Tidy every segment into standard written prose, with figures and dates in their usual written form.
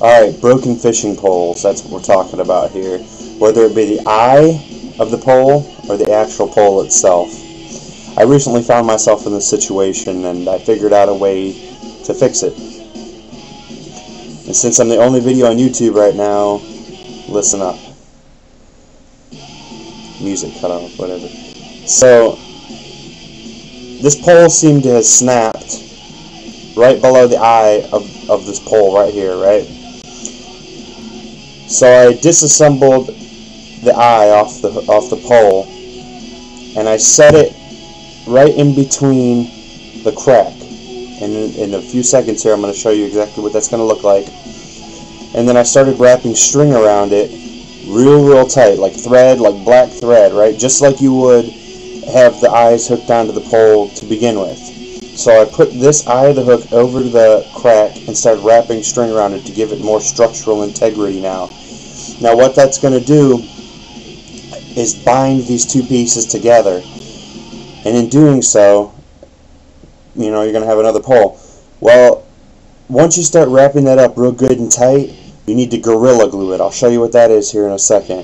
Alright, broken fishing poles, that's what we're talking about here. Whether it be the eye of the pole or the actual pole itself. I recently found myself in this situation and I figured out a way to fix it. And since I'm the only video on YouTube right now, listen up. Music cut off, whatever. So, this pole seemed to have snapped right below the eye of this pole right here, right? So I disassembled the eye off the pole and I set it right in between the crack. And in a few seconds here I'm going to show you exactly what that's going to look like. And then I started wrapping string around it real tight, like thread, like black thread, right? Just like you would have the eyes hooked onto the pole to begin with. So I put this eye of the hook over the crack and started wrapping string around it to give it more structural integrity now. Now what that's going to do is bind these two pieces together. And in doing so, you know, you're going to have another pole. Well, once you start wrapping that up real good and tight, you need to Gorilla Glue it. I'll show you what that is here in a second.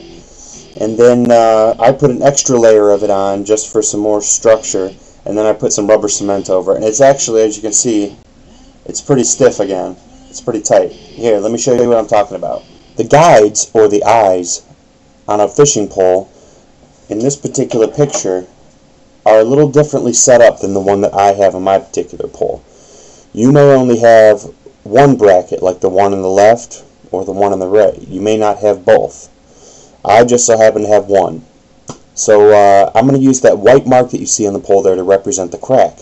And then I put an extra layer of it on just for some more structure. And then I put some rubber cement over it. And it's actually, as you can see, it's pretty stiff again. It's pretty tight. Here, let me show you what I'm talking about. The guides, or the eyes, on a fishing pole, in this particular picture, are a little differently set up than the one that I have on my particular pole. You may only have one bracket, like the one on the left or the one on the right. You may not have both. I just so happen to have one. So I'm going to use that white mark that you see on the pole there to represent the crack.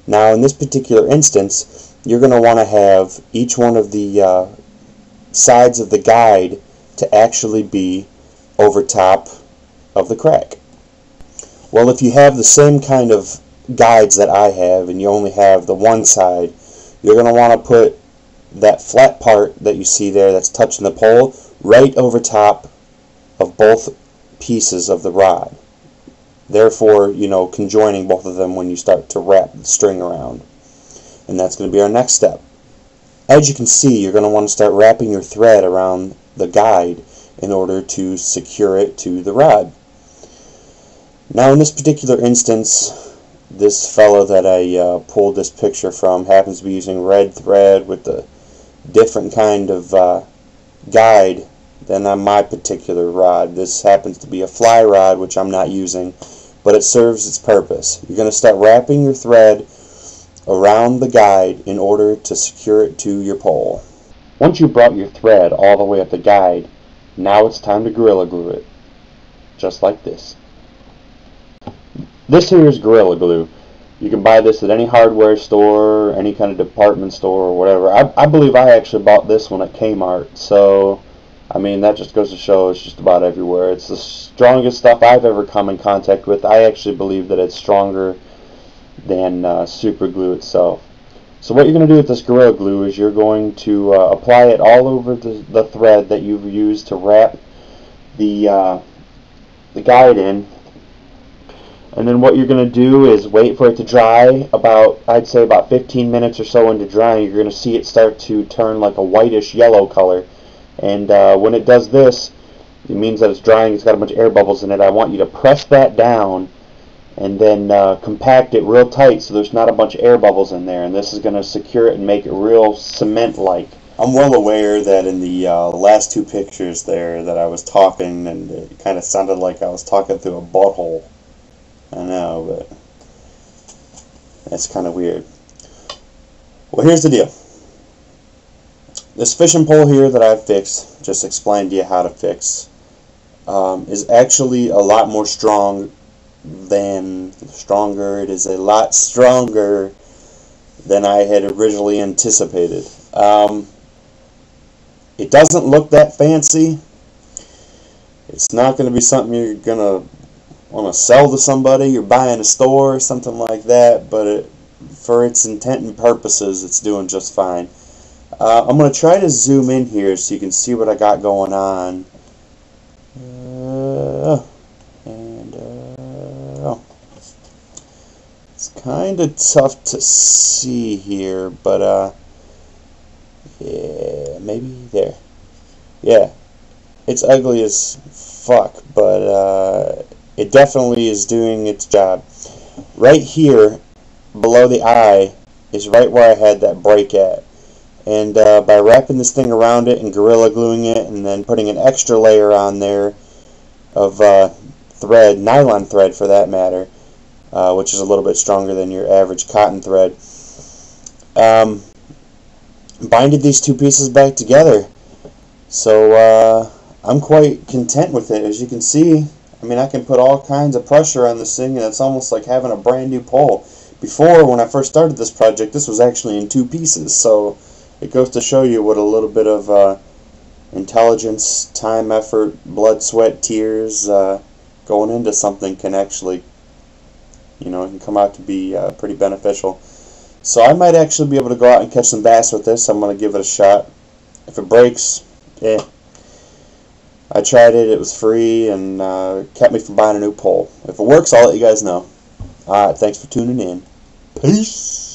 Now in this particular instance, you're going to want to have each one of the sides of the guide to actually be over top of the crack. Well, if you have the same kind of guides that I have and you only have the one side, you're going to want to put that flat part that you see there that's touching the pole right over top of both pieces of the rod. Therefore, you know, conjoining both of them when you start to wrap the string around. And that's going to be our next step. As you can see, you're going to want to start wrapping your thread around the guide in order to secure it to the rod. Now in this particular instance, this fellow that I pulled this picture from happens to be using red thread with a different kind of guide than on my particular rod. This happens to be a fly rod, which I'm not using, but it serves its purpose. You're going to start wrapping your thread around the guide in order to secure it to your pole. Once you've brought your thread all the way up the guide, now it's time to Gorilla Glue it. Just like this. This here is Gorilla Glue. You can buy this at any hardware store, any kind of department store or whatever. I believe I actually bought this one at Kmart, so I mean that just goes to show it's just about everywhere. It's the strongest stuff I've ever come in contact with. I actually believe that it's stronger than super glue itself. So what you're going to do with this Gorilla Glue is you're going to apply it all over the thread that you've used to wrap the guide in. And then what you're going to do is wait for it to dry about, I'd say about 15 minutes or so into drying. You're going to see it start to turn like a whitish yellow color. And when it does this, it means that it's drying. It's got a bunch of air bubbles in it. I want you to press that down and then compact it real tight so there's not a bunch of air bubbles in there. And this is going to secure it and make it real cement-like. I'm well aware that in the last two pictures there that I was talking and it kind of sounded like I was talking through a butthole. I know, but that's kind of weird. Well, here's the deal. This fishing pole here that I've fixed, just explained to you how to fix, is actually a lot more stronger. It is a lot stronger than I had originally anticipated. It doesn't look that fancy. It's not going to be something you're going to want to sell to somebody or buy in a store or something like that, but for its intent and purposes, it's doing just fine. I'm going to try to zoom in here so you can see what I got going on. It's kind of tough to see here, but yeah, maybe there. Yeah, it's ugly as fuck, but it definitely is doing its job. Right here, below the eye, is right where I had that break at. And by wrapping this thing around it and Gorilla Gluing it and then putting an extra layer on there of thread, nylon thread for that matter, which is a little bit stronger than your average cotton thread, binded these two pieces back together. So I'm quite content with it. As you can see, I mean, I can put all kinds of pressure on this thing, and it's almost like having a brand new pole. Before, when I first started this project, this was actually in two pieces, so it goes to show you what a little bit of intelligence, time, effort, blood, sweat, tears going into something can actually, you know, it can come out to be pretty beneficial. So I might actually be able to go out and catch some bass with this. I'm going to give it a shot. If it breaks, I tried it, it was free, and kept me from buying a new pole. If it works, I'll let you guys know. Alright, thanks for tuning in. Peace!